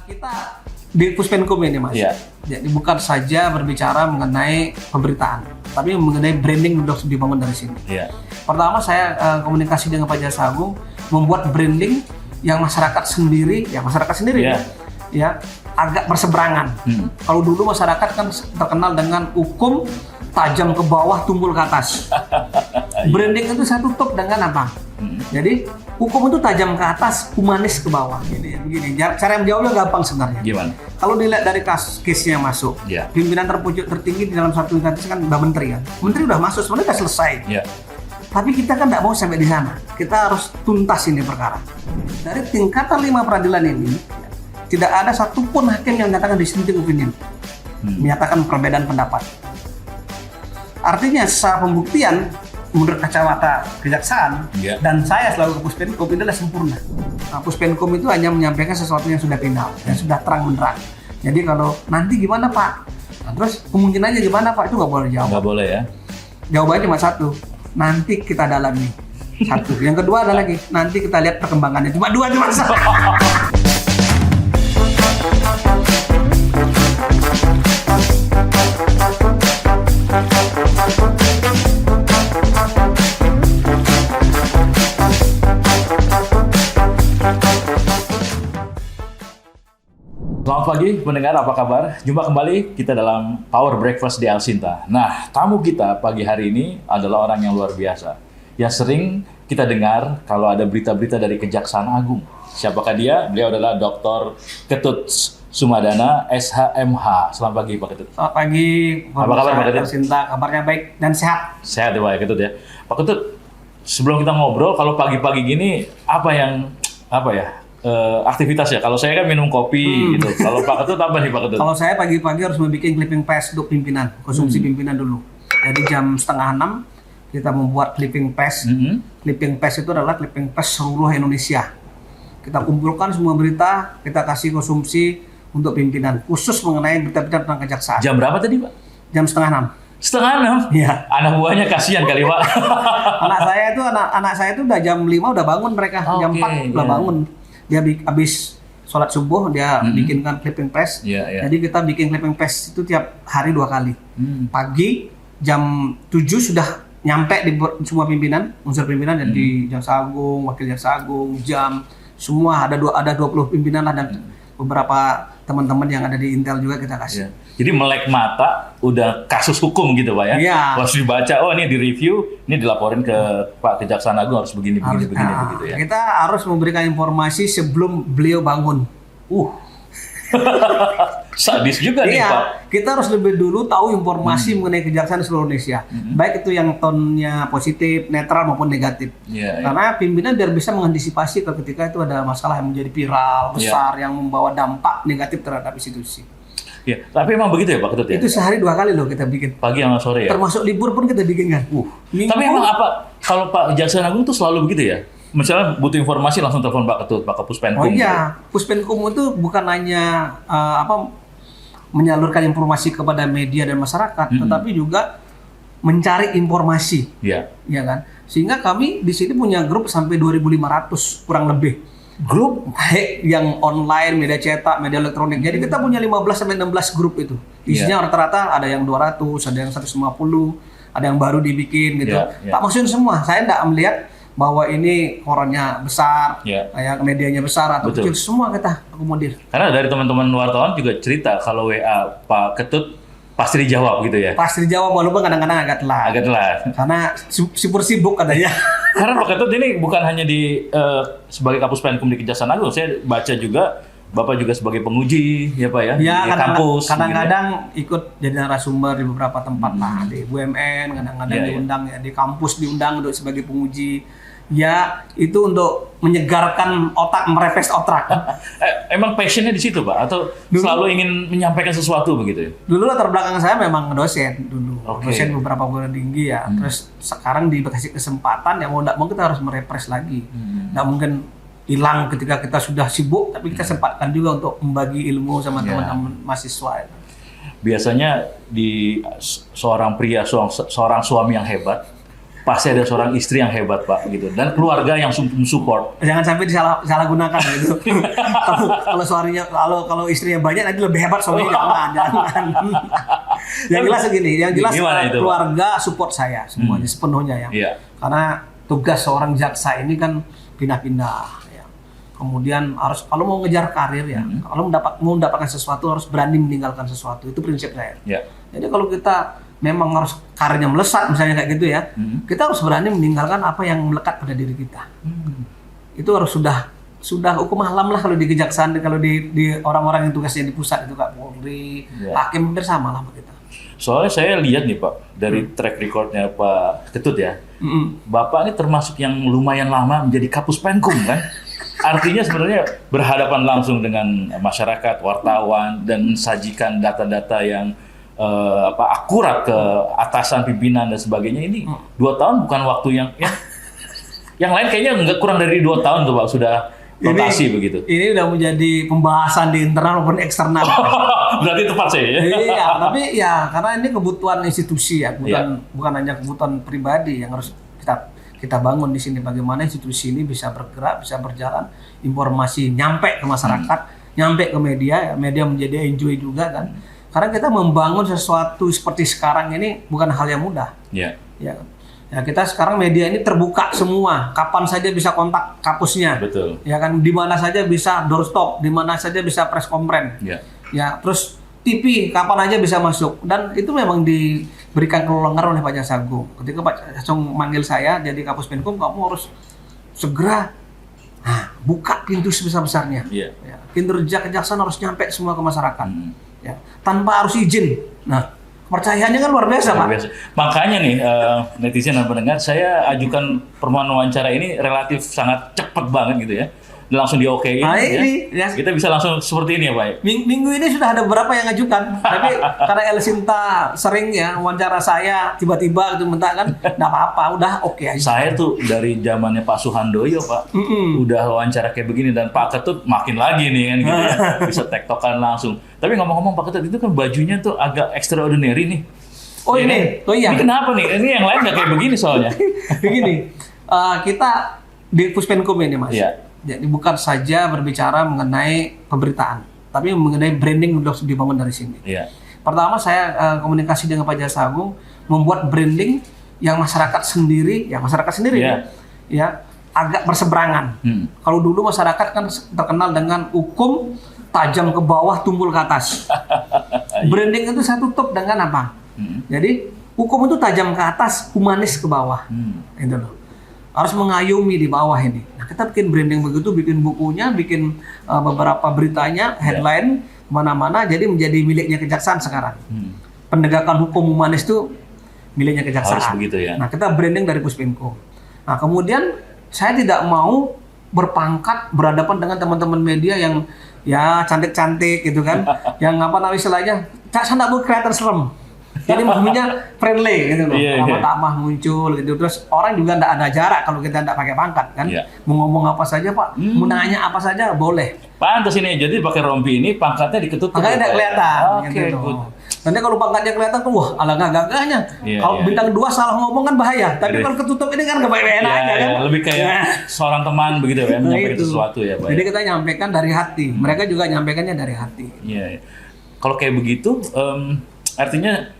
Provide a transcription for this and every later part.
Kita di Puspenkum ini Mas, jadi bukan saja berbicara mengenai pemberitaan, tapi mengenai branding sudah dibangun dari sini. Pertama saya komunikasi dengan Pak Jaksa Agung, membuat branding yang masyarakat sendiri ya agak berseberangan. Kalau dulu masyarakat kan terkenal dengan hukum tajam ke bawah, tumpul ke atas. Branding itu saya tutup dengan apa? Jadi hukum itu tajam ke atas, humanis ke bawah. Jadi begini, cara menjawabnya gampang sebenarnya. Gimana? Kalau dilihat dari case-nya masuk, pimpinan tertinggi di dalam satu instansi kan Mbak Menteri kan. Menteri udah masuk, sebenarnya udah selesai. Tapi kita kan tidak mau sampai di sana. Kita harus tuntas ini perkara. Dari tingkatan 5 peradilan ini, tidak ada satupun hakim yang menyatakan dissenting opinion, menyatakan perbedaan pendapat. Artinya secara pembuktian, menurut kacamata kejaksaan dan saya selalu ke Puspenkum itu adalah sempurna. Nah, Puspenkum itu hanya menyampaikan sesuatu yang sudah final, yang sudah terang benderang. Jadi kalau nanti gimana Pak? Nah, terus kemungkinannya gimana Pak? Itu nggak boleh jawab. Nggak boleh ya? Jawabannya cuma satu, nanti kita dalami. Satu. Yang kedua ada lagi, nanti kita lihat perkembangannya. Cuma dua cuma satu. Selamat pagi pendengar, apa kabar? Jumpa kembali kita dalam Power Breakfast di Alsinta. Nah, tamu kita pagi hari ini adalah orang yang luar biasa. Yang sering kita dengar kalau ada berita-berita dari Kejaksaan Agung. Siapakah dia? Beliau adalah Dr. Ketut Sumadana, SHMH. Selamat pagi Pak Ketut. Selamat pagi. Apa kabar Pak Ketut? Alsinta, kabarnya baik dan sehat. Sehat ya Pak Ketut ya. Pak Ketut, sebelum kita ngobrol, kalau pagi-pagi gini, aktivitas ya. Kalau saya kan minum kopi gitu. Kalau Pak Ketut apa nih Pak Ketut? Kalau saya pagi-pagi harus membuat clipping paste untuk pimpinan, konsumsi pimpinan dulu. Jadi jam 5:30 kita membuat clipping paste. Clipping paste itu adalah clipping paste seluruh Indonesia. Kita kumpulkan semua berita, kita kasih konsumsi untuk pimpinan, khusus mengenai berita-berita tentang kejaksaan. Jam berapa tadi Pak? Jam 5:30. 5:30? Iya. Anak buahnya kasihan kali Pak. anak saya itu udah jam 5 udah bangun mereka, jam 4 udah bangun. Dia habis sholat subuh dia bikinkan clipping paste. Jadi kita bikin clipping paste itu tiap hari 2 kali. Pagi jam 7 sudah nyampe di semua pimpinan, unsur pimpinan dan di Jaksa Agung, Wakil Jaksa Agung, JAM, semua ada 20 pimpinan lah dan beberapa teman-teman yang ada di Intel juga kita kasih. Jadi melek mata udah kasus hukum gitu Pak ya? Harus dibaca, oh ini di-review, ini dilaporin ke Pak Kejaksaan Agung harus begini begitu ya. Kita harus memberikan informasi sebelum beliau bangun. Sadis juga nih Pak. Kita harus lebih dulu tahu informasi mengenai kejaksaan di seluruh Indonesia. Baik itu yang tonnya positif, netral maupun negatif. Karena pimpinan biar bisa mengantisipasi ketika itu ada masalah yang menjadi viral, besar, yang membawa dampak negatif terhadap institusi. Ya, tapi emang begitu ya Pak Ketut ya? Itu sehari 2 kali loh kita bikin. Pagi sama sore ya? Termasuk libur pun kita bikin kan. Tapi emang apa, kalau Pak Kejaksaan Agung tuh selalu begitu ya? Misalnya butuh informasi langsung telepon Pak Ketut, Pak ke Puspenkum. Oh iya, Puspenkum itu bukan hanya menyalurkan informasi kepada media dan masyarakat, tetapi juga mencari informasi. Ya kan? Sehingga kami di sini punya grup sampai 2.500 kurang lebih. Grup yang online, media cetak, media elektronik. Jadi kita punya 15-16 grup itu. Isinya rata-rata ada yang 200, ada yang 150, ada yang baru dibikin gitu. Tak maksudnya semua. Saya tidak melihat bahwa ini korannya besar, medianya besar atau kecil, semua kita akomodir. Karena dari teman-teman wartawan juga cerita kalau WA Pak Ketut pasti dijawab gitu ya? Pasti dijawab, walaupun kadang-kadang agak telat. Karena sibuk katanya. Karena Pak Ketut ini bukan hanya sebagai Kapus Penkum di Kejaksaan Agung, saya baca juga Bapak juga sebagai penguji ya Pak ya? Di kampus. Kadang-kadang ikut jadi narasumber di beberapa tempat lah, di BUMN, kadang-kadang diundang ya, di kampus diundang untuk sebagai penguji. Ya, itu untuk menyegarkan otak, merefresh otak. Emang passionnya di situ Pak? Atau selalu ingin menyampaikan sesuatu begitu ya? Dulu latar belakang saya memang dosen dulu. Dosen beberapa perguruan tinggi ya. Terus sekarang dikasih kesempatan, ya mau tidak mau kita harus merefresh lagi. Nggak mungkin hilang ketika kita sudah sibuk, tapi kita sempatkan juga untuk membagi ilmu sama teman-teman mahasiswa. Biasanya di seorang pria, seorang suami yang hebat, pasti ada seorang istri yang hebat Pak gitu dan keluarga yang support. Jangan sampai disalahgunakan gitu. Kalau suaminya kalau istrinya banyak nanti lebih hebat suaminya. Jangan. Yang jelas segini, yang jelas keluarga support saya semuanya sepenuhnya ya. Iya. Karena tugas seorang jaksa ini kan pindah-pindah ya. Kemudian harus kalau mau ngejar karir ya, kalau mau mendapatkan sesuatu harus berani meninggalkan sesuatu. Itu prinsip saya. Iya. Jadi kalau kita memang harus karirnya melesat misalnya kayak gitu ya, kita harus berani meninggalkan apa yang melekat pada diri kita. Itu harus sudah hukum alam lah kalau di kejaksaan, kalau di orang-orang yang tugasnya di pusat itu Kak Polri, hakim bersama lah kita. Soalnya saya lihat nih Pak dari track recordnya Pak Ketut ya, Bapak ini termasuk yang lumayan lama menjadi Kapus Penkum kan. Artinya sebenarnya berhadapan langsung dengan masyarakat, wartawan dan mensajikan data-data yang akurat ke atasan, pimpinan dan sebagainya. Ini 2 tahun bukan waktu yang lain kayaknya nggak kurang dari 2 tahun tuh Pak sudah rotasi begitu. Ini udah menjadi pembahasan di internal maupun eksternal. Berarti tepat saya ya. Iya, tapi ya karena ini kebutuhan institusi ya, bukan hanya kebutuhan pribadi yang harus kita bangun di sini. Bagaimana institusi ini bisa bergerak, bisa berjalan, informasi nyampe ke masyarakat, nyampe ke media, media menjadi enjoy juga kan. Karena kita membangun sesuatu seperti sekarang ini bukan hal yang mudah. Iya. Ya kita sekarang media ini terbuka semua, kapan saja bisa kontak kapusnya. Betul. Ya kan, di mana saja bisa doorstop, di mana saja bisa press conference. Iya. Ya, terus TV kapan aja bisa masuk, dan itu memang diberikan kelonggaran oleh Pak Jaksa Agung. Ketika Pak Jaksa manggil saya jadi Kapus Penkum, kamu harus segera buka pintu sebesar-besarnya. Iya. Ya, kinerja kejaksaan harus nyampe semua ke masyarakat. Ya, tanpa harus izin. Nah, kepercayaannya kan luar biasa, Pak. Makanya nih netizen dan pendengar, saya ajukan permohonan wawancara ini relatif sangat cepat banget gitu ya. Langsung di-okein. Ya. Kita bisa langsung seperti ini ya, Pak. Minggu ini sudah ada beberapa yang ngajukan. Tapi karena Elsinta sering ya wawancara saya tiba-tiba gitu minta kan, enggak apa-apa, udah oke aja. Saya tuh dari zamannya Pak Suhandoyo, Pak. Udah wawancara kayak begini dan Pak Ketut makin lagi nih kan gitu ya. Bisa tektokan langsung. Tapi ngomong-ngomong Pak Ketut itu kan bajunya tuh agak extraordinary nih. Oh ya, ini? Oh iya. Ini kenapa nih? Ini yang lain nggak kayak begini soalnya. Begini, kita di Puspenkum ini Mas. Iya. Jadi bukan saja berbicara mengenai pemberitaan, tapi mengenai branding udah dibangun dari sini. Iya. Pertama saya komunikasi dengan Pak Jaksa Agung, membuat branding yang masyarakat sendiri ya agak berseberangan. Kalau dulu masyarakat kan terkenal dengan hukum tajam ke bawah, tumpul ke atas. Branding itu saya tutup dengan apa? Jadi hukum itu tajam ke atas, humanis ke bawah. Itu loh. Harus mengayomi di bawah ini. Nah, kita bikin branding begitu, bikin bukunya, bikin beberapa beritanya, headline mana-mana, jadi menjadi miliknya kejaksaan sekarang. Pendegakan hukum humanis itu miliknya kejaksaan. Harus begitu ya. Nah, kita branding dari Puspenkum. Nah, kemudian saya tidak mau berpangkat berhadapan dengan teman-teman media yang ya cantik-cantik gitu kan, yang apa namanya istilahnya, saya nggak mau kelihatan serem. Jadi maksudnya friendly gitu loh, ramah-tamah muncul gitu. Terus orang juga nggak ada jarak kalau kita nggak pakai pangkat kan. Mau ngomong apa saja Pak, mau nanya apa saja boleh. Pantas ini, jadi pakai rompi ini pangkatnya diketutup. Pangkatnya nggak kelihatan. Oke. Nanti kalau pangkatnya kelihatan tuh, wah alangkah gagahnya. Kalau bintang 2 salah ngomong kan bahaya. Tapi kalau ketutup ini kan kebaik-baikan aja kan. Lebih kayak seorang teman begitu ya, menyampaikan sesuatu ya Pak. Jadi kita nyampaikan dari hati. Mereka juga nyampaikannya dari hati. Iya. Kalau kayak begitu, artinya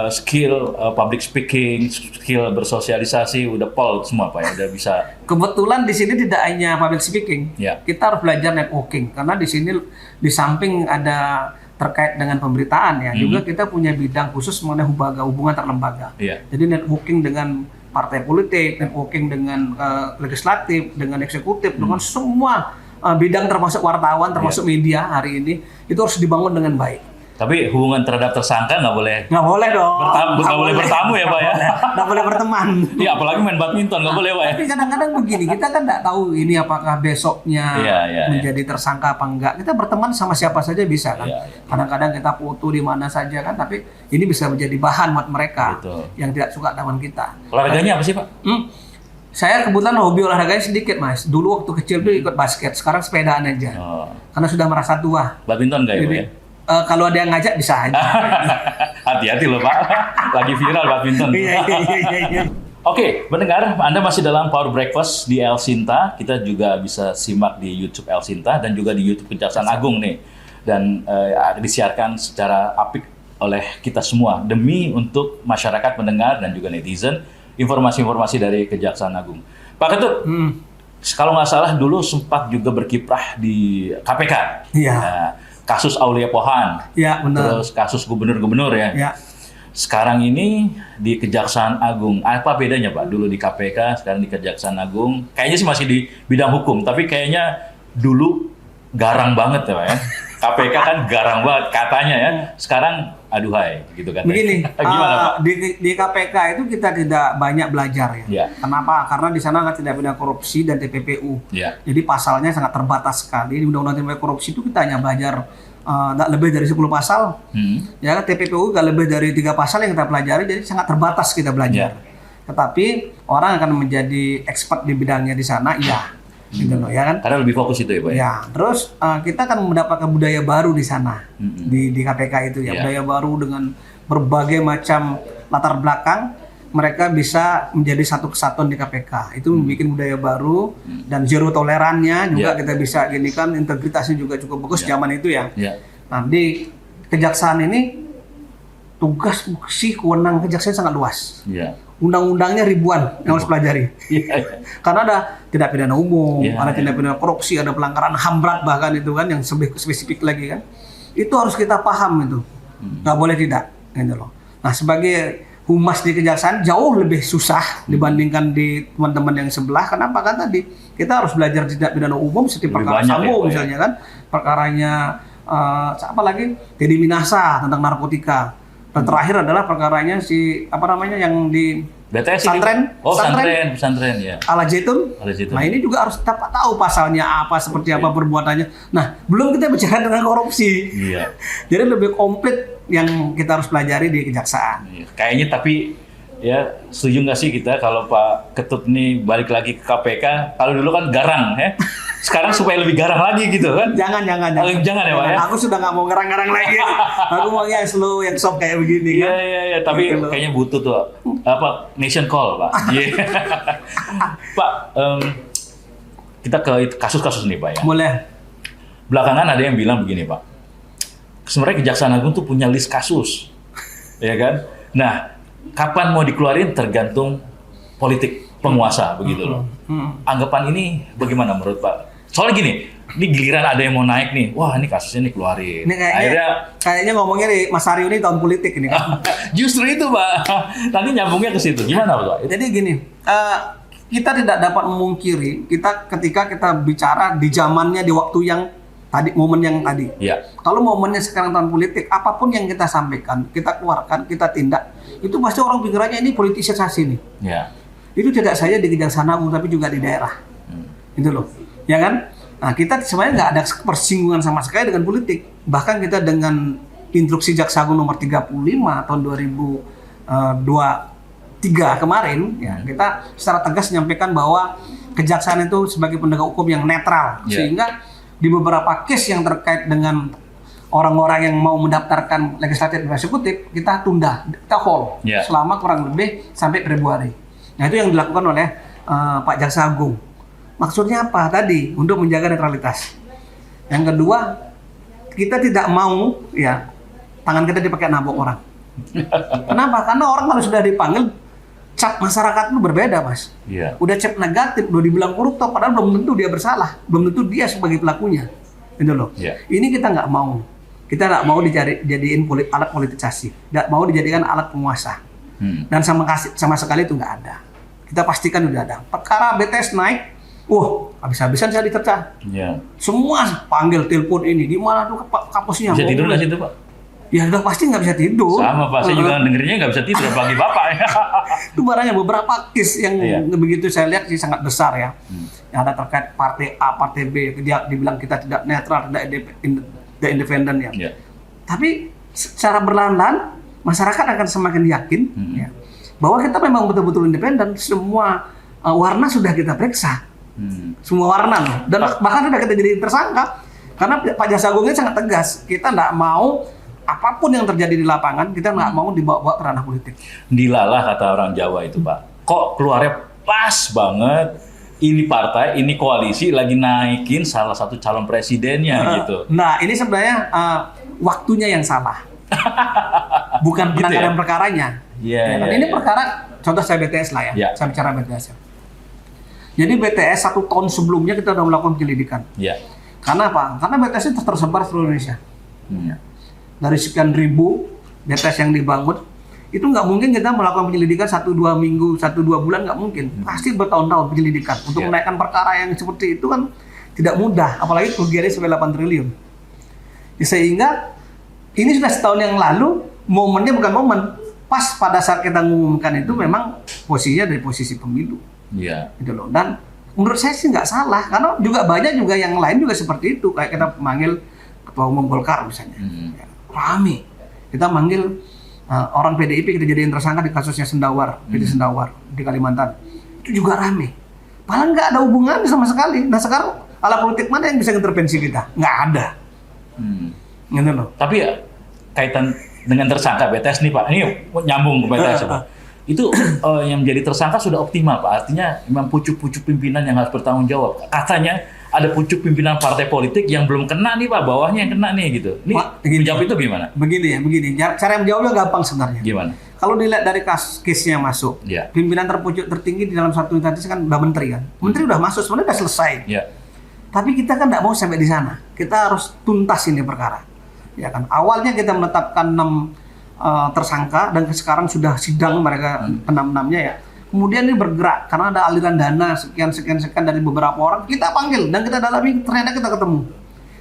skill public speaking, skill bersosialisasi udah pol semua Pak ya, udah bisa. Kebetulan di sini tidak hanya public speaking, kita harus belajar networking karena di sini di samping ada terkait dengan pemberitaan ya, juga kita punya bidang khusus mengenai hubungan antar lembaga. Jadi networking dengan partai politik, networking dengan legislatif, dengan eksekutif, dengan semua bidang termasuk wartawan, termasuk media hari ini itu harus dibangun dengan baik. Tapi hubungan terhadap tersangka nggak boleh. Nggak boleh dong. Nggak boleh bertamu ya Pak ya. Nggak boleh berteman. Iya, apalagi main badminton nggak boleh Pak ya. Tapi kadang-kadang begini, kita kan nggak tahu ini apakah besoknya menjadi tersangka apa enggak. Kita berteman sama siapa saja bisa kan. Kadang-kadang kita foto di mana saja kan, tapi ini bisa menjadi bahan buat mereka yang tidak suka dengan kita. Olahraganya apa sih Pak? Saya kebetulan hobi olahraganya sedikit Mas. Dulu waktu kecil tuh ikut basket, sekarang sepedaan aja. Karena sudah merasa tua. Badminton nggak ya? Kalau ada yang ngajak bisa aja. Hati-hati loh Pak, lagi viral badminton. Iya. Oke, pendengar, Anda masih dalam Power Breakfast di El Sinta. Kita juga bisa simak di YouTube El Sinta dan juga di YouTube Kejaksaan Agung nih. Dan disiarkan secara apik oleh kita semua demi untuk masyarakat pendengar dan juga netizen informasi-informasi dari Kejaksaan Agung. Pak Ketut, kalau nggak salah dulu sempat juga berkiprah di KPK. Iya. Kasus Aulia Pohan. Iya, benar. Terus kasus gubernur-gubernur ya. Iya. Sekarang ini di Kejaksaan Agung, apa bedanya Pak? Dulu di KPK, sekarang di Kejaksaan Agung. Kayaknya sih masih di bidang hukum, tapi kayaknya dulu garang banget ya Pak ya. KPK kan garang banget katanya ya. Sekarang aduhai gitu kan. Begini, gimana Pak? Di KPK itu kita tidak banyak belajar ya. Ya. Kenapa? Karena di sana kan tidak pidana korupsi dan TPPU. Ya. Jadi pasalnya sangat terbatas sekali. Di Undang-Undang Tindak Pidana Korupsi itu kita hanya belajar nggak lebih dari 10 pasal. Ya kan, TPPU nggak lebih dari 3 pasal yang kita pelajari, jadi sangat terbatas kita belajar. Tetapi orang akan menjadi expert di bidangnya di sana, iya. Gitu loh, ya kan? Karena lebih fokus itu ya Pak? Ya, terus kita akan mendapatkan budaya baru di sana, di KPK itu ya. Budaya baru dengan berbagai macam latar belakang, mereka bisa menjadi satu kesatuan di KPK. Itu membuat budaya baru dan zero tolerannya juga kita bisa gini kan, integritasnya juga cukup bagus zaman itu ya. Nah, di kejaksaan ini tugas fungsi kewenangan kejaksaan sangat luas. Undang-undangnya ribuan yang harus pelajari. Karena ada tindak pidana umum, ada tindak pidana korupsi, ada pelanggaran HAM berat bahkan itu kan yang spesifik lagi kan. Itu harus kita paham itu. Nggak boleh tidak gitu loh. Nah, sebagai humas di kejaksaan jauh lebih susah dibandingkan di teman-teman yang sebelah. Kenapa? Kan tadi kita harus belajar tindak pidana umum seperti perkara Sambo misalnya kan, perkaranya apa lagi, Teddy Minasa tentang narkotika. Dan terakhir adalah perkaranya si apa namanya yang di BTS pesantren ya. Ala Zaitun. Nah, ini juga harus kita tahu pasalnya apa, seperti apa perbuatannya. Nah, belum kita bicara tentang korupsi. Jadi lebih komplit yang kita harus pelajari di kejaksaan. Kayaknya tapi ya setuju nggak sih kita kalau Pak Ketut ini balik lagi ke KPK? Kalau dulu kan garang ya. Sekarang supaya lebih garang lagi gitu kan? Jangan ya Pak ya. Aku sudah nggak mau garang-garang lagi. Aku maunya slow, yang soft kayak begini kan. Iya. Tapi gitu kayaknya butuh tuh apa nation call Pak. Pak, kita ke kasus-kasus nih Pak ya. Boleh. Belakangan ada yang bilang begini Pak. Sebenarnya Kejaksaan Agung tuh punya list kasus, ya kan? Nah, kapan mau dikeluarin tergantung politik penguasa begitu loh. Anggapan ini bagaimana menurut Pak? Soalnya gini, ini giliran ada yang mau naik nih, wah ini kasusnya nih keluarin. Ini kayaknya ngomongnya di Mas Aryo ini tahun politik ini kan. Justru itu Pak, nanti nyambungnya ke situ. Gimana Pak? Jadi gini, kita tidak dapat memungkiri ketika kita bicara di zamannya, di waktu yang tadi, momen yang tadi. Kalau momennya sekarang tahun politik, apapun yang kita sampaikan, kita keluarkan, kita tindak, itu pasti orang pikirannya ini politisasi nih. Itu tidak saja di Kejaksaan Agung, tapi juga di daerah. Itu loh, ya kan? Nah, kita sebenarnya nggak ada persinggungan sama sekali dengan politik. Bahkan kita dengan instruksi Jaksa Agung nomor 35 tahun 2023 kemarin, ya, kita secara tegas menyampaikan bahwa kejaksaan itu sebagai penegak hukum yang netral, sehingga di beberapa case yang terkait dengan orang-orang yang mau mendaftarkan legislatif dan eksekutif, kita tunda, kita hold selama kurang lebih sampai Februari. Nah, itu yang dilakukan oleh Pak Jaksa Agung. Maksudnya apa? Tadi untuk menjaga netralitas. Yang kedua, kita tidak mau ya tangan kita dipakai nabok orang. Kenapa? Karena orang kalau sudah dipanggil, cap masyarakat itu berbeda, Mas. Udah cap negatif, udah dibilang koruptor, padahal belum tentu dia bersalah, belum tentu dia sebagai pelakunya. Gitu loh. Ini kita nggak mau. Kita nggak mau dijadiin alat politisasi, nggak mau dijadikan alat penguasa. Dan sama sekali itu nggak ada. Kita pastikan udah ada. Perkara BTS naik, habis-habisan saya diterca. Semua panggil, telepon ini, gimana tuh kampusnya? Bisa tidur nggak situ Pak? Ya udah pasti nggak bisa tidur. Sama Pak, saya juga dengerinnya nggak bisa tidur, apalagi Bapak ya. Itu barangnya beberapa case yang begitu saya lihat sih sangat besar ya. Yang ada terkait partai A, partai B, dia dibilang kita tidak netral, tidak independen ya. Tapi secara berlahan-lahan masyarakat akan semakin yakin ya, bahwa kita memang betul-betul independen. Semua warna sudah kita periksa, semua warna loh. Dan bahkan sudah kita jadi tersangka karena Pak Jaksa Agung ini sangat tegas. Kita nggak mau apapun yang terjadi di lapangan, kita nggak mau dibawa-bawa ke ranah politik. Dilalah kata orang Jawa itu Pak. kok keluarnya pas banget. Ini partai, ini koalisi lagi naikin salah satu calon presidennya gitu. Nah, ini sebenarnya waktunya yang salah. Bukan penanganan perkaranya. Ini perkara, contoh saya BTS lah ya. Saya bicara BTS. Jadi BTS 1 tahun sebelumnya kita sudah melakukan penyelidikan. Karena apa? Karena BTS itu tersebar seluruh Indonesia. Dari sekian ribu BTS yang dibangun, itu nggak mungkin kita melakukan penyelidikan 1-2 minggu, 1-2 bulan, nggak mungkin. Pasti bertahun-tahun penyelidikan. Untuk menaikkan perkara yang seperti itu kan tidak mudah, apalagi kerugiannya sampai 8 triliun. Sehingga ini sudah setahun yang lalu, momennya bukan momen. Pas pada saat kita mengumumkan itu memang posisinya dari posisi pemilu. Gitu loh. Dan menurut saya sih nggak salah, karena juga banyak juga yang lain juga seperti itu. Kayak kita manggil Ketua Umum Golkar misalnya. Rame. Kita manggil orang PDIP kita jadiin tersangka di kasusnya Sendawar, PD Sendawar di Kalimantan. Itu juga rame. Padahal nggak ada hubungannya sama sekali. Nah sekarang alat politik mana yang bisa intervensi kita? Nggak ada. Gitu loh. Tapi ya kaitan dengan tersangka BTS nih Pak, ini nyambung ke BTS Pak. Itu yang menjadi tersangka sudah optimal Pak. Artinya memang pucuk-pucuk pimpinan yang harus bertanggung jawab. Katanya ada pucuk pimpinan partai politik yang belum kena nih Pak, bawahnya yang kena nih gitu. Ini menjawab itu gimana? Begini. Cara menjawabnya gampang sebenarnya. Gimana? Kalau dilihat dari case-nya masuk, pimpinan terpucuk tertinggi di dalam satu instansi kan udah menteri kan. Menteri udah masuk, sebenarnya udah selesai. Tapi kita kan nggak mau sampai di sana. Kita harus tuntas ini perkara. Ya kan. Awalnya kita menetapkan 6 tersangka dan sekarang sudah sidang mereka 6-6-nya ya. Kemudian ini bergerak karena ada aliran dana sekian dari beberapa orang, kita panggil dan kita dalami, ternyata kita ketemu.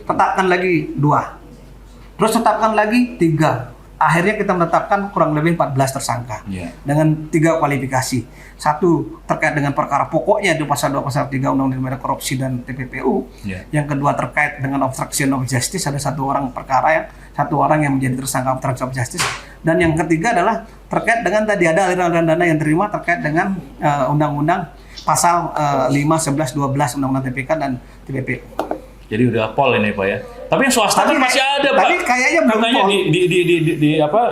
Tetapkan lagi 2. Terus tetapkan lagi 3. Akhirnya kita menetapkan kurang lebih 14 tersangka. Dengan 3 kualifikasi. 1 terkait dengan perkara pokoknya di pasal 2 pasal 3 Undang-Undang Korupsi dan TPPU. Yang kedua terkait dengan obstruction of justice, ada 1 orang perkara satu orang yang menjadi tersangka obstruction of justice. Dan yang ketiga adalah terkait dengan tadi ada aliran dana yang terima terkait dengan undang-undang pasal 5, 11, 12 undang-undang TPK dan TPP. Jadi udah pol ini Pak ya. Tapi yang swasta kan masih ada Pak. Tapi kayaknya belum pol.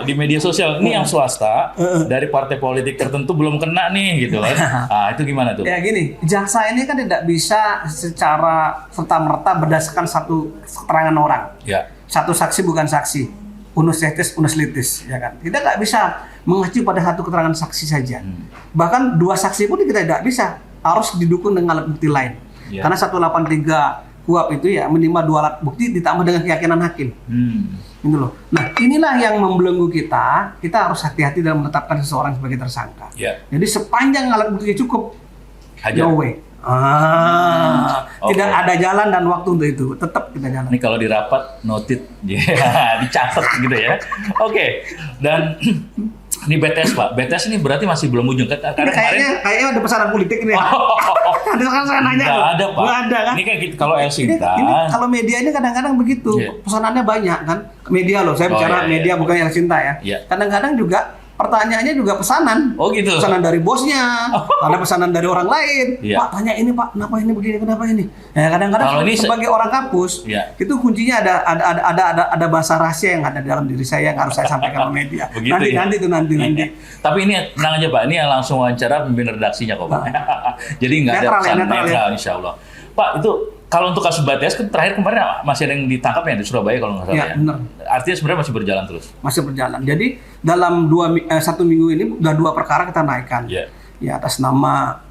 Di media sosial ini yang swasta dari partai politik tertentu belum kena nih gitu kan. Itu gimana tuh? Ya gini, jaksa ini kan tidak bisa secara serta-merta berdasarkan satu keterangan orang. Satu saksi bukan saksi. Unus litis, unus litis, ya kan. Kita nggak bisa mengacu pada satu keterangan saksi saja. Bahkan 2 saksi pun kita tidak bisa, harus didukung dengan alat bukti lain. Karena 183 KUHP itu ya minimal 2 alat bukti ditambah dengan keyakinan hakim. Gitu loh. Nah inilah yang membelenggu kita harus hati-hati dalam menetapkan seseorang sebagai tersangka. Jadi sepanjang alat buktinya cukup, no way. Tidak ada jalan dan waktu untuk itu, tetap kita jalan. Ini kalau di rapat noted, dicatat gitu ya. Dan ini BTS Pak, BTS ini berarti masih belum ujung kan? Kayaknya ada pesanan politik ini. Ada sekarang saya nanya. Nggak ada Pak. Nggak ada kan? Ini kan kalau Elsinta. Kalau media ini kadang-kadang begitu, pesanannya banyak kan? Media loh, saya bicara media bukan Elsinta ya. Kadang-kadang juga pertanyaannya juga pesanan. Gitu. Pesanan dari bosnya, ada pesanan dari orang lain. Pak, tanya ini Pak, kenapa ini begini, kenapa ini? Ya kadang-kadang sebagai orang kampus, itu kuncinya ada bahasa rahasia yang ada di dalam diri saya yang harus saya sampaikan ke media. Nanti. Tapi ini tenang aja Pak, ini yang langsung wawancara pemimpin redaksinya kok Pak. Jadi nggak ada pesan netral insya Allah. Pak, itu kalau untuk kasus BTS kan terakhir kemarin masih ada yang ditangkap ya di Surabaya kalau nggak salah ya. Benar. Artinya sebenarnya masih berjalan terus. Masih berjalan. Jadi dalam 1 minggu ini udah 2 perkara kita naikkan. Ya atas nama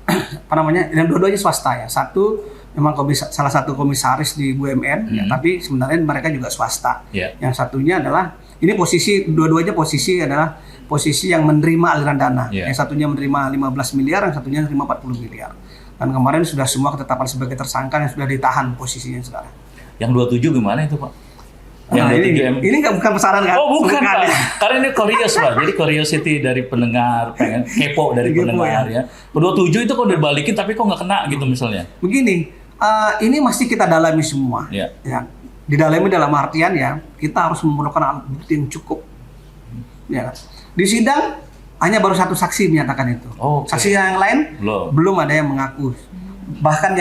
yang dua-duanya swasta ya. Satu memang salah satu komisaris di BUMN, tapi sebenarnya mereka juga swasta. Yang satunya adalah dua-duanya posisi adalah posisi yang menerima aliran dana. Yang satunya menerima 15 miliar, yang satunya menerima 40 miliar. Dan kemarin sudah semua ketetapan sebagai tersangka yang sudah ditahan posisinya sekarang. Yang 27 gimana itu Pak? Ini bukan pesanan kan? Oh bukan Pak, karena ini curious Pak. Jadi curiosity dari pendengar, pengen kepo dari pendengar ya. 27 itu kok dibalikin tapi kok nggak kena gitu misalnya? Begini, ini masih kita dalami semua. Ya. Didalami dalam artian ya, kita harus memerlukan alat bukti yang cukup. Ya. Di sidang hanya baru 1 saksi menyatakan itu. Saksi yang lain belum ada yang mengaku. Bahkan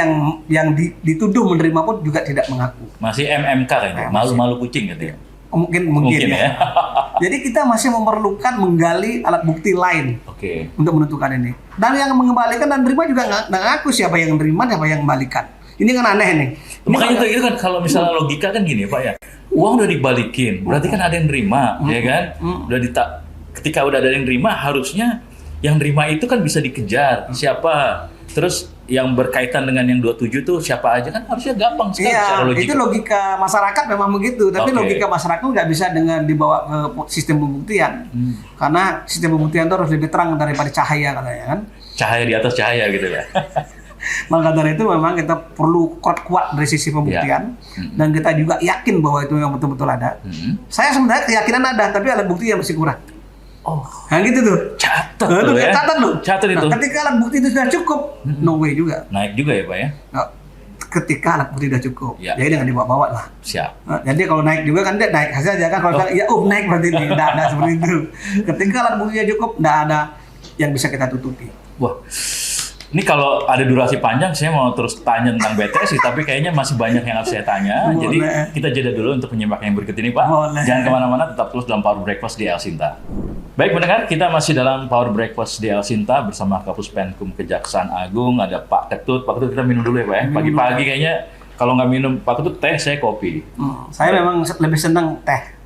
yang dituduh menerima pun juga tidak mengaku. Masih MMK kayaknya, malu-malu kucing gitu ya. Mungkin ya. Jadi kita masih memerlukan menggali alat bukti lain untuk menentukan ini. Dan yang mengembalikan dan terima juga nggak ngaku siapa yang terima, siapa yang kembalikan. Ini kan aneh nih. Makanya itu kan kalau misalnya logika kan gini Pak ya, uang udah dibalikin, berarti kan ada yang nerima, ya kan? Ketika udah ada yang nerima, harusnya yang nerima itu kan bisa dikejar siapa. Terus yang berkaitan dengan yang 27 tuh siapa aja kan harusnya gampang sekali secara logika. Itu logika masyarakat memang begitu, tapi logika masyarakat nggak bisa dengan dibawa ke sistem pembuktian. Karena sistem pembuktian itu harus lebih terang daripada cahaya katanya kan. Cahaya di atas cahaya gitu ya. Maka dari itu memang kita perlu kuat dari sisi pembuktian dan kita juga yakin bahwa itu yang betul-betul ada. Saya sebenarnya keyakinan ada, tapi alat bukti yang masih kurang. Nah gitu tuh. Catat tuh ya. Catat itu. Ketika alat bukti itu sudah cukup, no way juga. Naik juga ya Pak ya? Ketika alat bukti sudah cukup, jadi jangan dibawa-bawa lah. Siap. Jadi kalau naik juga kan dia naik hasil aja kan. Kalau naik berarti ini. Nggak ada seperti itu. Ketika alat buktinya cukup, nggak ada yang bisa kita tutupi. Wah. Ini kalau ada durasi panjang, saya mau terus tanya tentang BTS sih, tapi kayaknya masih banyak yang harus saya tanya. Boleh. Jadi kita jeda dulu untuk menyimak yang berikut ini, Pak. Boleh. Jangan kemana-mana, tetap terus dalam Power Breakfast di El Sinta. Baik pendengar, kita masih dalam Power Breakfast di El Sinta bersama Kapus Penkum Kejaksaan Agung, ada Pak Ketut. Pak Ketut, kita minum dulu ya Pak ya. Pagi-pagi kayaknya kalau nggak minum Pak Ketut teh, saya kopi. Saya memang lebih senang teh.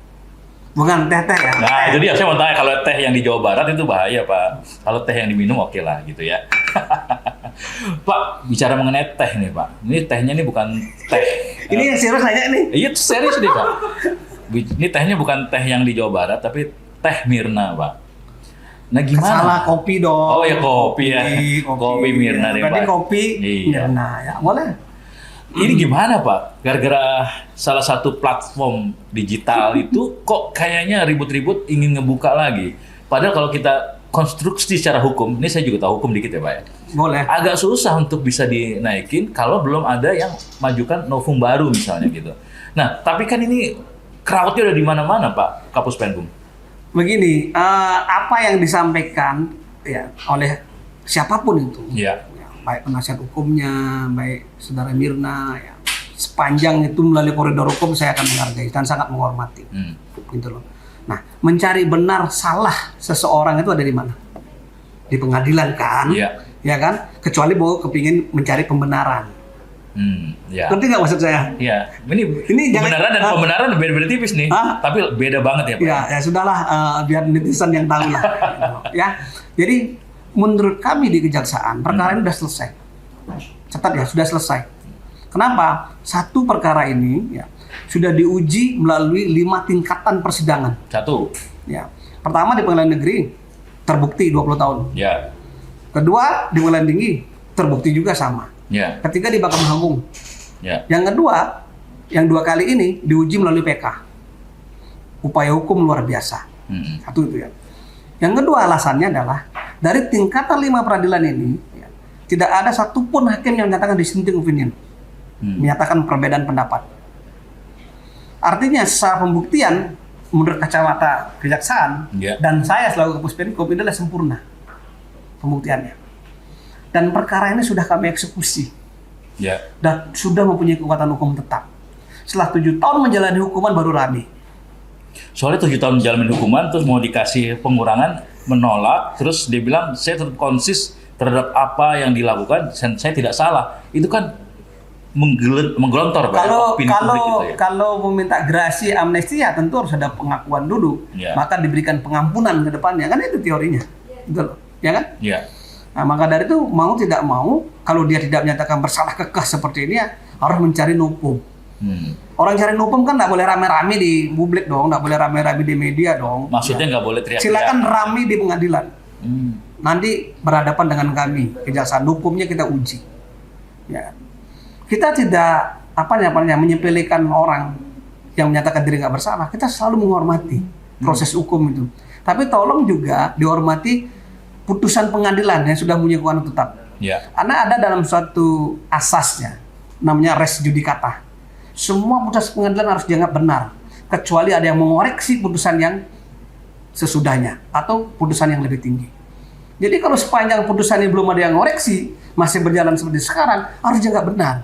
Bukan teh-teh ya? Nah, itu dia. Saya mau tanya, kalau teh yang di Jawa Barat itu bahaya, Pak. Kalau teh yang diminum oke lah, gitu ya. Pak, bicara mengenai teh nih, Pak. Ini tehnya ini bukan teh. Ini yang serius nanya nih? Iya, serius nih, Pak. Ini tehnya bukan teh yang di Jawa Barat, tapi teh Mirna, Pak. Nah, gimana? Salah kopi dong. Oh ya, kopi ya. Kopi Mirna nih, Pak. Berarti kopi Mirna, ya boleh. Ini gimana Pak? Gara-gara salah satu platform digital itu kok kayaknya ribut-ribut ingin ngebuka lagi. Padahal kalau kita konstruksi secara hukum, ini saya juga tahu hukum dikit ya Pak ya. Boleh. Agak susah untuk bisa dinaikin kalau belum ada yang majukan novum baru misalnya gitu. Nah, tapi kan ini crowd-nya udah di mana-mana Pak Kapus Penkum. Begini, apa yang disampaikan ya oleh siapapun itu. Iya. Baik penasihat hukumnya, baik saudara Mirna, ya, sepanjang itu melalui koridor hukum saya akan menghargai dan sangat menghormati, gitu loh. Nah, mencari benar salah seseorang itu ada di mana? Di pengadilan kan, ya kan? Kecuali mau kepingin mencari pembenaran. Ngerti nggak maksud saya? Iya. Ini kebenaran dan pembenaran beda-beda tipis nih, tapi beda banget ya Pak. Ya sudahlah, biar netizen yang tahu lah. Ya, jadi menurut kami di Kejaksaan, perkara ini sudah selesai. Catat ya, sudah selesai. Kenapa? Satu perkara ini ya, sudah diuji melalui 5 tingkatan persidangan. Ya. Pertama di Pengadilan Negeri, terbukti 20 tahun. Ya. Kedua, di Pengadilan Tinggi, terbukti juga sama. Ya. Ketiga di Mahkamah Agung. Ya. Yang kedua, yang 2 kali ini diuji melalui PK. Upaya hukum luar biasa. Satu itu ya. Yang kedua alasannya adalah dari tingkatan 5 peradilan ini ya, tidak ada satupun hakim yang menyatakan dissenting opinion, menyatakan perbedaan pendapat. Artinya secara pembuktian menurut kacamata kejaksaan dan saya selaku Kapus Penkum ini adalah sempurna pembuktiannya. Dan perkara ini sudah kami eksekusi dan sudah mempunyai kekuatan hukum tetap. Setelah 7 tahun menjalani hukuman baru rame. Soalnya 7 tahun menjalani hukuman, terus mau dikasih pengurangan, menolak, terus dia bilang, saya tetap konsis terhadap apa yang dilakukan, dan saya tidak salah. Itu kan menggelontor Pak. Kalau meminta grasi amnesti ya tentu harus ada pengakuan dulu. Maka diberikan pengampunan ke depannya. Kan itu teorinya. Betul. Ya kan? Nah, maka dari itu mau tidak mau, kalau dia tidak menyatakan bersalah kekeh seperti ini ya harus mencari novum. Orang cari novum kan nggak boleh rame-rame di publik dong, nggak boleh rame-rame di media dong. Maksudnya nggak boleh teriak-teriak. Silakan rame di pengadilan. Nanti berhadapan dengan kami, kejaksaan hukumnya kita uji. Ya. Kita tidak menyepelekan orang yang menyatakan diri nggak bersalah. Kita selalu menghormati proses hukum itu. Tapi tolong juga dihormati putusan pengadilan yang sudah punya kekuatan tetap. Karena ada dalam suatu asasnya, namanya res judicata. Semua putusan pengadilan harus dianggap benar, kecuali ada yang mengoreksi putusan yang sesudahnya atau putusan yang lebih tinggi. Jadi kalau sepanjang putusan ini belum ada yang ngoreksi, masih berjalan seperti sekarang, harus dianggap benar.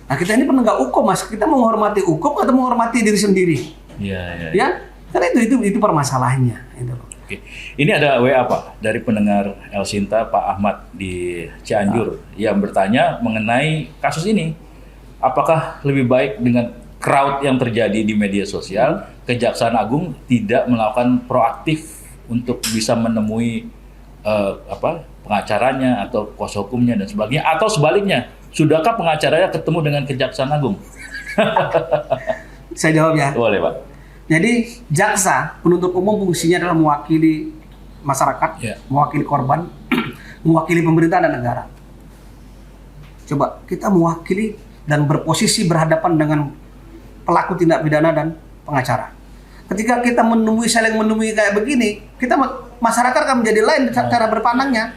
Nah, kita ini penegak hukum, Mas. Kita menghormati hukum atau menghormati diri sendiri? Iya. Ya, karena itu permasalahannya. Itu loh. Oke. Ini ada WA Pak dari pendengar El Sinta Pak Ahmad di Cianjur yang bertanya mengenai kasus ini. Apakah lebih baik dengan crowd yang terjadi di media sosial, Kejaksaan Agung tidak melakukan proaktif untuk bisa menemui pengacaranya atau kuasa hukumnya dan sebagainya, atau sebaliknya, sudahkah pengacaranya ketemu dengan Kejaksaan Agung? Saya jawab ya. Boleh Pak. Jadi jaksa penuntut umum fungsinya adalah mewakili masyarakat, mewakili korban, mewakili pemerintah dan negara. Coba kita mewakili dan berposisi berhadapan dengan pelaku tindak pidana dan pengacara. Ketika kita saling menemui kayak begini, kita masyarakat akan menjadi lain cara berpandangnya.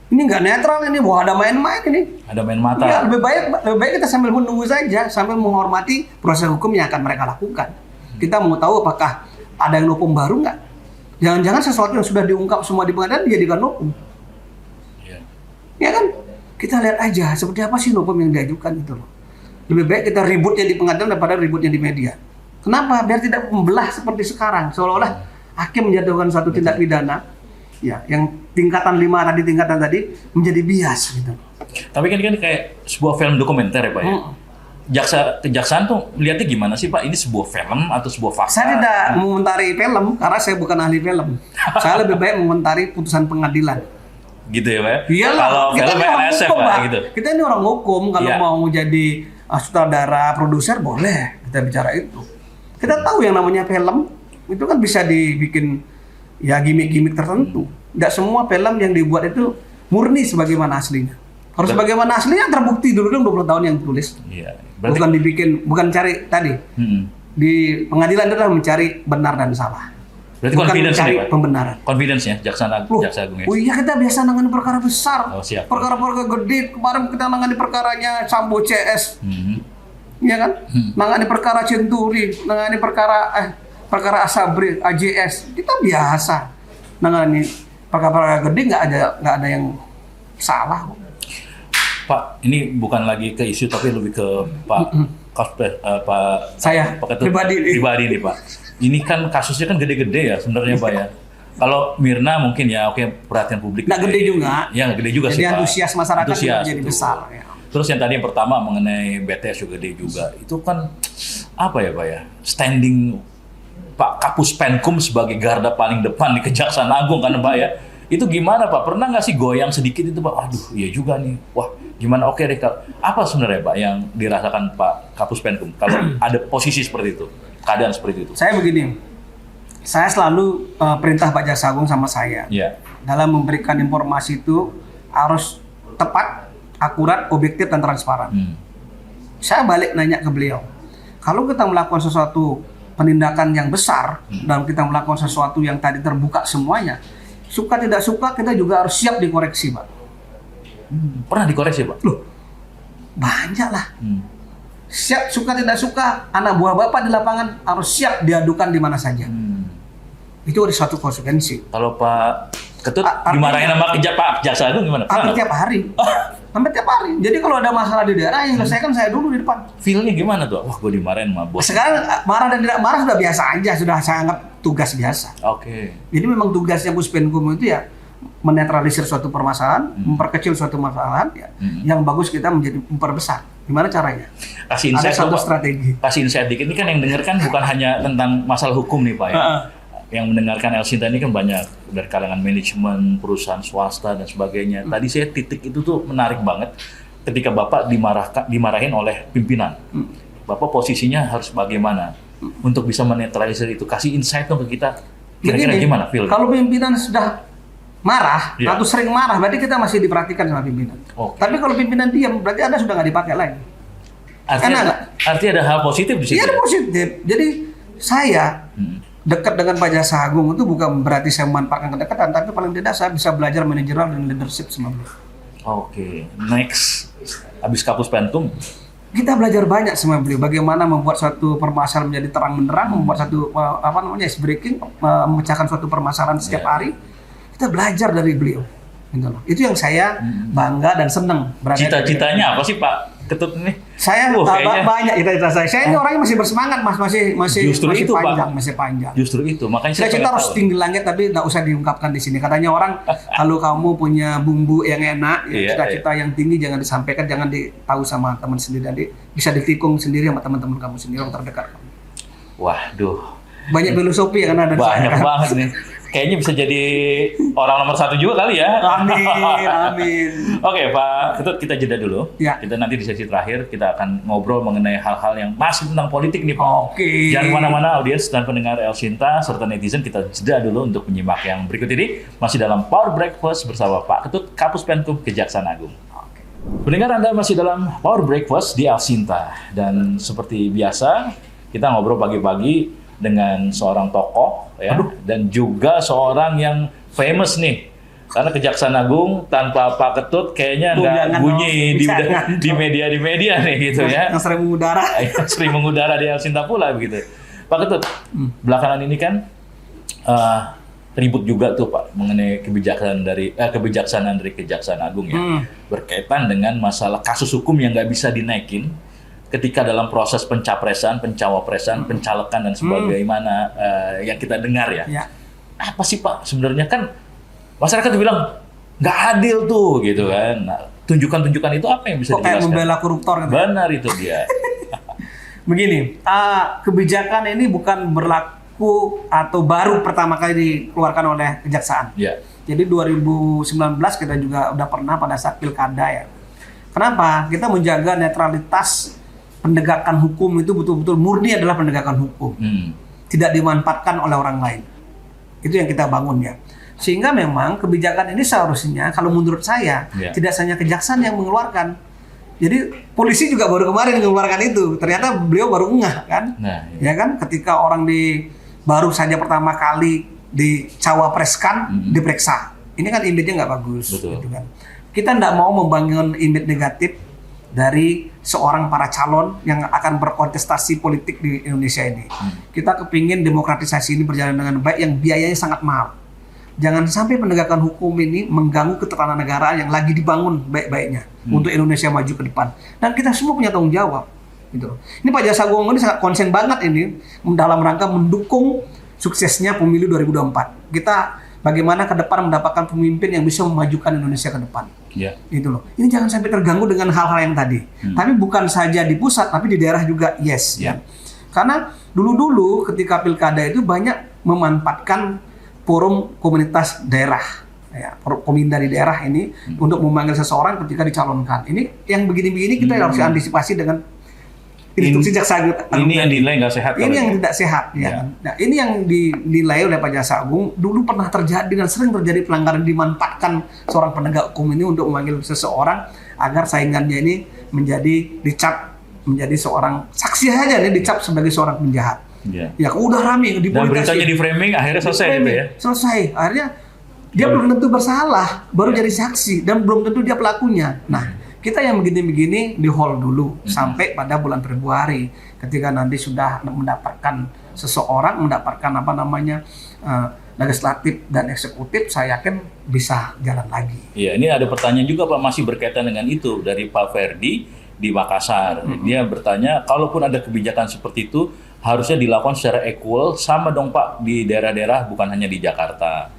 Ini nggak netral ini, wah ada main-main ini. Ada main mata. Ya, lebih baik kita sambil menunggu saja, sambil menghormati proses hukum yang akan mereka lakukan. Kita mau tahu apakah ada yang hukum baru nggak? Jangan-jangan sesuatu yang sudah diungkap semua di pengadilan dijadikan hukum. Ya kan? Kita lihat aja seperti apa sih hukum yang diajukan itu loh. Lebih baik kita ributnya di pengadilan daripada ributnya di media. Kenapa? Biar tidak membelah seperti sekarang. Seolah-olah hakim menjatuhkan satu tindak pidana, ya, yang tingkatan tadi menjadi bias gitu. Tapi kan kayak sebuah film dokumenter ya Pak ya. Kejaksaan tuh melihatnya gimana sih Pak? Ini sebuah film atau sebuah fakta? Saya tidak mengomentari film karena saya bukan ahli film. Saya lebih baik mengomentari putusan pengadilan. Gitu ya Pak? Iyalah, kalau kita film ini orang LSF hukum, Pak, Pak. gitu. Kita ini orang hukum, kalau mau jadi sutradara, produser boleh kita bicara itu. Kita tahu yang namanya film itu kan bisa dibikin ya gimmick-gimmick tertentu. Tidak semua film yang dibuat itu murni sebagaimana aslinya. Harus sebagaimana aslinya terbukti dulu 20 tahun yang tulis. Iya. Berarti, bukan cari tadi. Di pengadilan itu adalah mencari benar dan salah. Berarti bukan confidence mencari Pak? pembenaran. Confidence ya, Jaksa Agung ya? Oh iya, kita biasa nangani perkara besar. Siap. Perkara-perkara gede. Kemarin kita nangani perkaranya Sambo CS. Iya kan? Nangani perkara Centuri, nangani perkara Asabri, AJS. Kita biasa nangani perkara-perkara gede, nggak ada yang salah. Pak, ini bukan lagi ke isu tapi lebih ke Pak saya pribadi nih Pak. Ini kan kasusnya kan gede-gede ya sebenarnya Pak ya. Kalau Mirna mungkin ya perhatian publik. Nggak gede juga. Ya nggak gede juga jadi sih Pak. Jadi antusias masyarakat jadi betul. besar. Ya. Terus yang tadi yang pertama mengenai BTS juga gede juga. Itu kan apa ya Pak ya? Standing Pak Kapus Penkum sebagai garda paling depan di Kejaksaan Agung kan Pak ya. Itu gimana Pak? Pernah nggak sih goyang sedikit itu Pak? Aduh, iya juga nih. Wah, gimana? Oke deh, apa sebenarnya Pak yang dirasakan Pak Kapus Penkum kalau ada posisi seperti itu, keadaan seperti itu? Saya begini, saya selalu perintah Pak Jaksa Agung sama saya dalam memberikan informasi itu harus tepat, akurat, objektif dan transparan. Saya balik nanya ke beliau, kalau kita melakukan sesuatu penindakan yang besar dan kita melakukan sesuatu yang tadi terbuka semuanya. Suka tidak suka kita juga harus siap dikoreksi Pak. Pernah dikoreksi Pak? Loh, banyak lah. Siap suka tidak suka anak buah Bapak di lapangan harus siap diadukan di mana saja. Itu ada satu konsekuensi. Kalau Pak Ketut dimarahin sama Pak Jaksa Agung gimana? Hampir tiap hari. Hampir tiap hari. Jadi kalau ada masalah di daerah yang selesaikan saya dulu di depan. Feel-nya gimana tuh? Wah, gue dimarahin sama bos. Sekarang marah dan tidak marah sudah biasa aja, sudah saya anggap tugas biasa. Oke. Jadi memang tugasnya Puspenkum itu ya menetralisir suatu permasalahan, memperkecil suatu masalah ya. Yang bagus kita menjadi memperbesar. Gimana caranya? Kasih insight ada satu strategi. Kasih insight dikit. Ini kan yang denger kan bukan hanya tentang masalah hukum nih Pak ya. Yang mendengarkan El Sinta ini kan banyak dari kalangan manajemen, perusahaan swasta dan sebagainya. Tadi saya titik itu tuh menarik banget ketika Bapak dimarahin oleh pimpinan. Bapak posisinya harus bagaimana untuk bisa menetralisir itu? Kasih insight dong ke kita. Kira-kira gimana feel? Kalau pimpinan sudah marah atau sering marah, berarti kita masih diperhatikan sama pimpinan. Tapi kalau pimpinan diam, berarti Anda sudah nggak dipakai lagi. Artinya ada hal positif di situ. Iya, ada positif. Jadi saya dekat dengan Pak Jaksa Agung itu bukan berarti saya memanfaatkan kedekatan, tapi paling tidak saya bisa belajar manajerial dan leadership sama beliau. Oke, next. Habis Kapus Penkum, kita belajar banyak sama beliau. Bagaimana membuat suatu permasalahan menjadi terang benderang, membuat satu ice breaking, memecahkan suatu permasalahan setiap hari. Kita belajar dari beliau. Itu yang saya bangga dan senang. Cita-citanya apa sih Pak Ketut ini? Saya banyak cerita saya. Saya ini orangnya masih bersemangat, Mas, masih itu, panjang, Pak. masih panjang. Justru itu, makanya saya kita harus tinggi langit, tapi nggak usah diungkapkan di sini. Katanya orang kalau kamu punya bumbu yang enak, cita-cita yang tinggi jangan disampaikan, jangan ditahu sama teman sendiri, nanti bisa ditikung sendiri sama teman-teman kamu sendiri yang terdekat. Waduh. Banyak filosofi yang ada di banyak saya. Banget nih. Kayaknya bisa jadi orang nomor 1 juga kali ya. Amin. Oke, Pak Ketut, kita jeda dulu. Ya. Kita nanti di sesi terakhir kita akan ngobrol mengenai hal-hal yang masih tentang politik nih, Pak. Oke. Jangan kemana-mana, audiens dan pendengar El Sinta serta netizen, kita jeda dulu untuk menyimak yang berikut ini. Masih dalam Power Breakfast bersama Pak Ketut, Kapus Penkum Kejaksaan Agung. Pendengar, Anda masih dalam Power Breakfast di El Sinta. Dan seperti biasa, kita ngobrol pagi-pagi dengan seorang tokoh ya, dan juga seorang yang famous nih, karena Kejaksaan Agung tanpa Pak Ketut kayaknya nggak bunyi di media nih gitu ya. Yang sering mengudara. Sering mengudara di El Sinta pula begitu. Pak Ketut, belakangan ini kan ribut juga tuh Pak mengenai kebijaksanaan dari Kejaksaan Agung ya, berkaitan dengan masalah kasus hukum yang nggak bisa dinaikin ketika dalam proses pencapresan, pencawapresan, pencalekan dan sebagaimana yang kita dengar ya. Apa sih Pak sebenarnya, kan masyarakat bilang nggak adil tuh gitu kan. Nah, tunjukkan itu apa yang bisa dijelaskan? Kayak membela koruptor gitu. Benar itu dia. Begini, kebijakan ini bukan berlaku atau baru pertama kali dikeluarkan oleh Kejaksaan. Jadi 2019 kita juga udah pernah pada saat pilkada ya. Kenapa? Kita menjaga netralitas penegakan hukum itu betul-betul murni adalah penegakan hukum. Tidak dimanfaatkan oleh orang lain. Itu yang kita bangun ya. Sehingga memang kebijakan ini seharusnya kalau menurut saya tidak hanya Kejaksaan yang mengeluarkan. Jadi polisi juga baru kemarin mengeluarkan itu. Ternyata beliau baru ngeh kan. Ya kan, ketika orang baru saja pertama kali dicawapreskan, diperiksa. Ini kan image-nya nggak bagus. Gitu kan. Kita nggak mau membangun image negatif dari seorang para calon yang akan berkontestasi politik di Indonesia ini. Kita kepingin demokratisasi ini berjalan dengan baik, yang biayanya sangat mahal. Jangan sampai penegakan hukum ini mengganggu ketatanegaraan yang lagi dibangun baik-baiknya untuk Indonesia maju ke depan. Dan kita semua punya tanggung jawab. Gitu. Ini Pak Jaksa Agung ini sangat konsen banget ini dalam rangka mendukung suksesnya pemilu 2024. Kita bagaimana ke depan mendapatkan pemimpin yang bisa memajukan Indonesia ke depan. Gitu loh. Ini jangan sampai terganggu dengan hal-hal yang tadi. Tapi bukan saja di pusat, tapi di daerah juga ya. Karena dulu-dulu ketika pilkada itu banyak memanfaatkan forum komunitas daerah, ya, Kominda di daerah ini untuk memanggil seseorang ketika dicalonkan. Ini yang begini-begini kita harus antisipasi dengan instruksi Jaksa Agung. Ini yang dinilai nggak sehat. Ini yang tidak sehat. Ya. Nah, ini yang dinilai oleh Pak Jaksa Agung dulu pernah terjadi dan sering terjadi pelanggaran, dimanfaatkan seorang penegak hukum ini untuk memanggil seseorang agar saingannya ini dicap menjadi seorang saksi saja nih, dicap sebagai seorang penjahat. Ya, udah rame di dan beritanya di framing, akhirnya selesai gitu ya. Selesai. Akhirnya dia belum tentu bersalah, baru jadi saksi dan belum tentu dia pelakunya. Nah, kita yang begini-begini di hold dulu sampai pada bulan Februari ketika nanti sudah mendapatkan legislatif dan eksekutif, saya yakin bisa jalan lagi. Iya, ini ada pertanyaan juga Pak, masih berkaitan dengan itu dari Pak Ferdi di Makassar. Dia bertanya, kalaupun ada kebijakan seperti itu harusnya dilakukan secara equal, sama dong Pak di daerah-daerah, bukan hanya di Jakarta.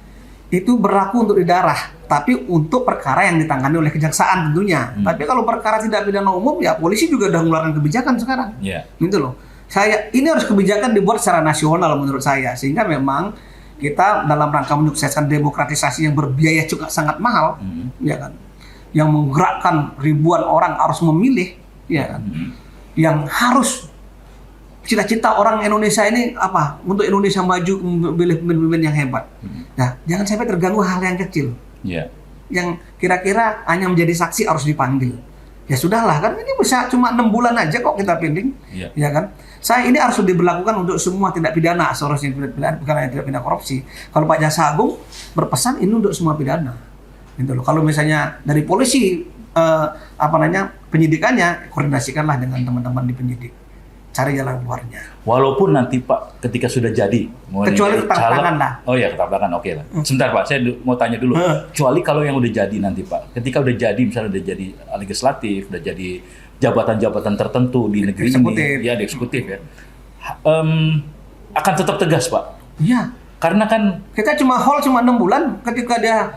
Itu berlaku untuk di daerah, tapi untuk perkara yang ditangani oleh Kejaksaan tentunya. Tapi kalau perkara tidak pidana umum, ya polisi juga udah mengeluarkan kebijakan sekarang. Gitu loh. Ini harus kebijakan dibuat secara nasional menurut saya, sehingga memang kita dalam rangka menyukseskan demokratisasi yang berbiaya juga sangat mahal, ya kan, yang menggerakkan ribuan orang harus memilih, ya kan, yang harus cita-cita orang Indonesia ini apa? Untuk Indonesia maju, memilih pemimpin yang hebat. Nah, jangan sampai terganggu hal yang kecil. Yang kira-kira hanya menjadi saksi harus dipanggil. Ya sudahlah, kan ini bisa cuma 6 bulan aja kok kita pending. Ya kan? Ini harus diberlakukan untuk semua tindak pidana, seharusnya bukan hanya tindak pidana korupsi. Kalau Pak Jaksa Agung berpesan ini untuk semua pidana. Gitu loh. Kalau misalnya dari polisi penyidikannya, koordinasikanlah dengan teman-teman di penyidik. Cari jalan keluarnya. Walaupun nanti Pak ketika sudah jadi, kecuali ketangan lah. Oh ya, ketangan, oke lah. Sebentar Pak, saya mau tanya dulu. Kecuali kalau yang udah jadi nanti Pak, ketika udah jadi, misalnya udah jadi legislatif, udah jadi jabatan-jabatan tertentu di negeri ini, ya di eksekutif ya, akan tetap tegas Pak. Iya. Karena kan kita cuma 6 bulan ketika dia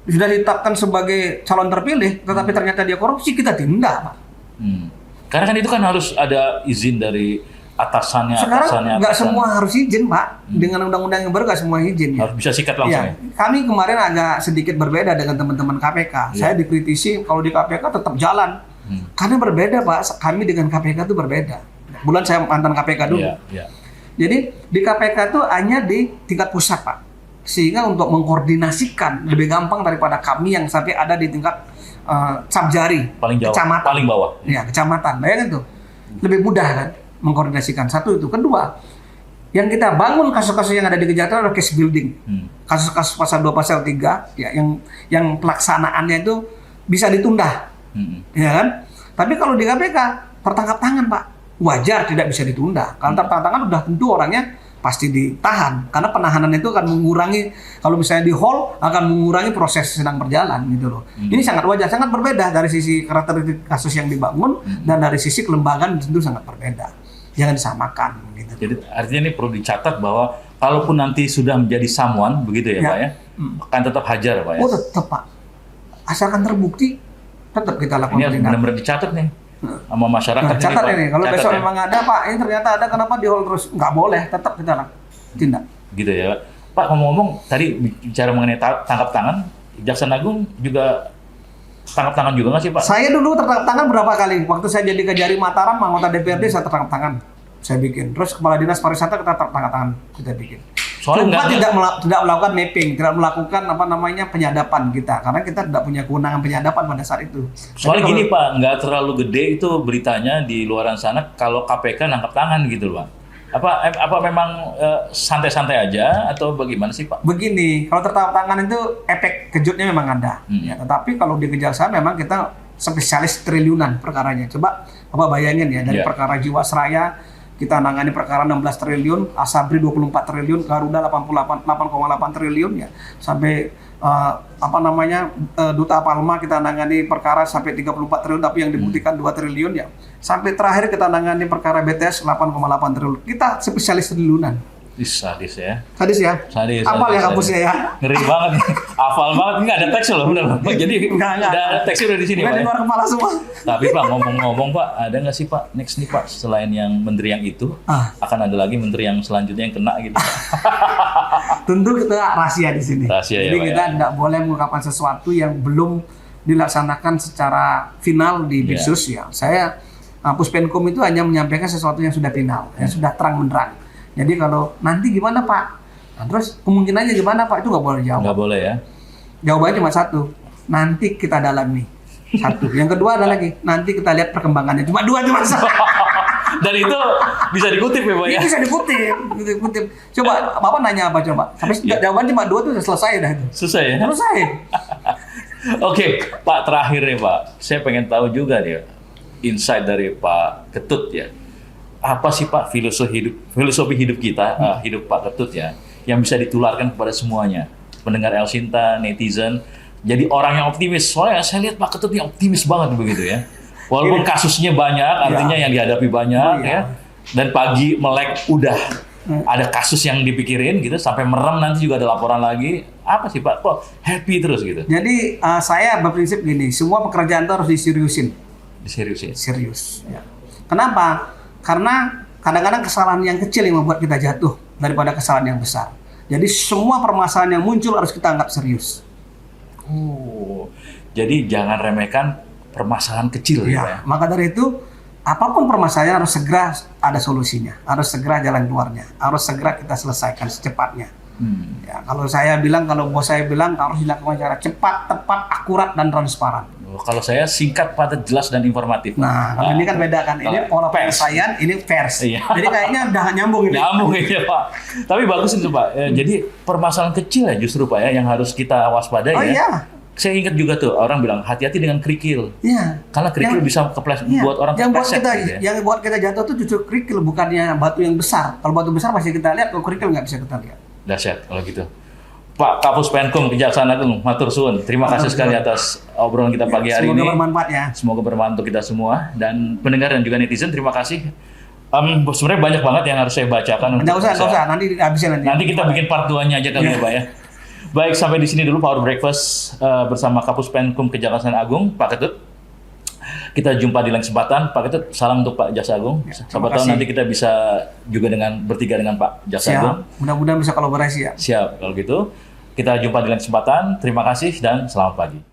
sudah ditetapkan sebagai calon terpilih, tetapi ternyata dia korupsi, kita tindak Pak. Karena kan itu kan harus ada izin dari atasannya. Sekarang nggak semua harus izin Pak. Dengan undang-undang yang baru nggak semua izin. Harus bisa sikat langsung ya. Kami kemarin agak sedikit berbeda dengan teman-teman KPK. Saya dikritisi kalau di KPK tetap jalan. Karena berbeda Pak. Kami dengan KPK itu berbeda. Bulan saya mantan KPK dulu. Jadi di KPK itu hanya di tingkat pusat Pak. Sehingga untuk mengkoordinasikan lebih gampang daripada kami yang sampai ada di tingkat Sabjari, kecamatan. Paling bawah. Ya, kecamatan. Bayangin tuh. Lebih mudah kan mengkoordinasikan. Satu itu. Kedua, yang kita bangun kasus-kasus yang ada di Kejaksaan adalah case building. Kasus-kasus pasal 2, pasal 3 ya, yang pelaksanaannya itu bisa ditunda. Ya kan? Tapi kalau di KPK tertangkap tangan, Pak. Wajar tidak bisa ditunda. Kalau tertangkap tangan udah tentu orangnya pasti ditahan. Karena penahanan itu akan mengurangi, kalau misalnya di hall akan mengurangi proses sedang berjalan gitu loh. Ini sangat wajar, sangat berbeda dari sisi karakteristik kasus yang dibangun dan dari sisi kelembagaan tentu sangat berbeda. Jangan disamakan gitu. Jadi artinya ini perlu dicatat bahwa kalaupun nanti sudah menjadi someone begitu ya Pak ya, akan tetap hajar Pak ya. Oh tetap Pak, asalkan terbukti tetap kita lakukan. Ini benar-benar dicatat nih sama masyarakat. Nah, catat ini kalau besok memang ada Pak, ini ternyata ada, kenapa di hall terus? Nggak boleh, tetap kita tindak. Gitu ya Pak. Ngomong-ngomong tadi bicara mengenai tangkap tangan, Jaksa Agung juga tangkap tangan juga nggak sih Pak? Saya dulu tertangkap tangan berapa kali. Waktu saya jadi Kejari Mataram, anggota DPRD saya tertangkap tangan. Saya bikin. Terus Kepala Dinas Pariwisata kita tertangkap tangan. Kita bikin. Cuma tidak melakukan mapping, tidak melakukan penyadapan kita. Karena kita tidak punya kewenangan penyadapan pada saat itu. Soalnya gini Pak, nggak terlalu gede itu beritanya di luaran sana kalau KPK nangkap tangan gitu loh Pak. Apa memang santai-santai aja atau bagaimana sih Pak? Begini, kalau tertangkap tangan itu efek kejutnya memang ada. Ya, tetapi kalau di kejaksaan memang kita spesialis triliunan perkaranya. Coba Bapak bayangin ya, dari perkara Jiwasraya kita nangani perkara 16 triliun, Asabri 24 triliun, Garuda 8,8 triliun ya. Sampai Duta Palma kita nangani perkara sampai 34 triliun tapi yang dibuktikan 2 triliun ya. Sampai terakhir kita nangani perkara BTS 8,8 triliun. Kita spesialis triliunan. Sadis ya. Sadis ya? Sadis. Apal ya kampusnya ya? Ngeri banget nih. Hafal banget. Nggak ada teks loh. Bener. Jadi ada teksnya udah di sini Pak. Di luar kepala semua. Tapi Pak, ngomong-ngomong Pak, ada nggak sih Pak next nih Pak, selain yang menteri yang itu, akan ada lagi menteri yang selanjutnya yang kena gitu Pak? Tentu kita rahasia di sini. Rahasia. Jadi kita tidak boleh mengungkapkan sesuatu yang belum dilaksanakan secara final di Bitsus ya. Saya Puspenkum itu hanya menyampaikan sesuatu yang sudah final, yang sudah terang benderang. Jadi kalau nanti gimana Pak? Nah, terus kemungkinannya gimana Pak? Itu nggak boleh jawab. Nggak boleh ya? Jawabannya cuma satu. Nanti kita dalami. Satu. Yang kedua ada lagi. Nanti kita lihat perkembangannya. Cuma dua cuma satu. Dan itu bisa dikutip ya Pak ya? Bisa dikutip. Coba Bapak nanya apa coba? Sampai jawaban cuma dua itu sudah selesai dah itu. Selesai ya? Selesai. Oke, Pak, terakhir nih Pak. Saya pengen tahu juga nih insight dari Pak Ketut ya. Apa sih Pak filosofi hidup kita, hidup Pak Ketut ya, yang bisa ditularkan kepada semuanya, pendengar El Sinta, netizen, jadi orang yang optimis. Soalnya saya lihat Pak Ketut ini optimis banget begitu ya. Walaupun kasusnya banyak, artinya yang dihadapi banyak ya. Dan pagi melek udah ada kasus yang dipikirin gitu, sampai merem nanti juga ada laporan lagi. Apa sih Pak? Kok happy terus gitu? Jadi saya berprinsip gini, semua pekerjaan itu harus diseriusin. Serius. Ya. Kenapa? Karena kadang-kadang kesalahan yang kecil yang membuat kita jatuh daripada kesalahan yang besar. Jadi semua permasalahan yang muncul harus kita anggap serius. Jadi jangan remehkan permasalahan kecil ya, ya. Maka dari itu, apapun permasalahan harus segera ada solusinya, harus segera jalan keluarnya, harus segera kita selesaikan secepatnya. Ya, kalau bos saya bilang harus dilakukan secara cepat, tepat, akurat dan transparan. Kalau saya singkat, padat, jelas dan informatif. Nah, kalau ini kan beda kan. Ini pola penyelesaian, ini pers. Iya. Jadi kayaknya udah nyambung ini. Nyambung ya Pak. Tapi bagus itu Pak. Jadi permasalahan kecil ya justru Pak ya yang harus kita waspadai ya. Iya. Saya ingat juga tuh orang bilang hati-hati dengan kerikil. Iya. Karena kerikil bisa buat orang kepleset. Yang buat kita jatuh tuh justru kerikil, bukannya batu yang besar. Kalau batu besar pasti kita lihat, kalau kerikil nggak bisa kita lihat. Dahsyat kalau gitu. Pak Kapus Penkum Kejaksaan Agung, matur suwun. Terima kasih sekali atas obrolan kita pagi hari ini. Semoga bermanfaat ya. Semoga bermanfaat untuk kita semua dan pendengar dan juga netizen. Terima kasih. Sebenarnya banyak banget yang harus saya bacakan. Nggak usah, nanti habisin nanti. Nanti kita bikin part 2-nya aja kali ya Pak ya. Baik, sampai di sini dulu Power Breakfast bersama Kapus Penkum Kejaksaan Agung, Pak Ketut. Kita jumpa di lain kesempatan. Pak Ketut, salam untuk Pak Jaksa Agung. Siapa tahu nanti kita bisa juga bertiga dengan Pak Jaksa Agung. Mudah-mudahan bisa kolaborasi ya. Siap, kalau gitu. Kita jumpa di lain kesempatan. Terima kasih dan selamat pagi.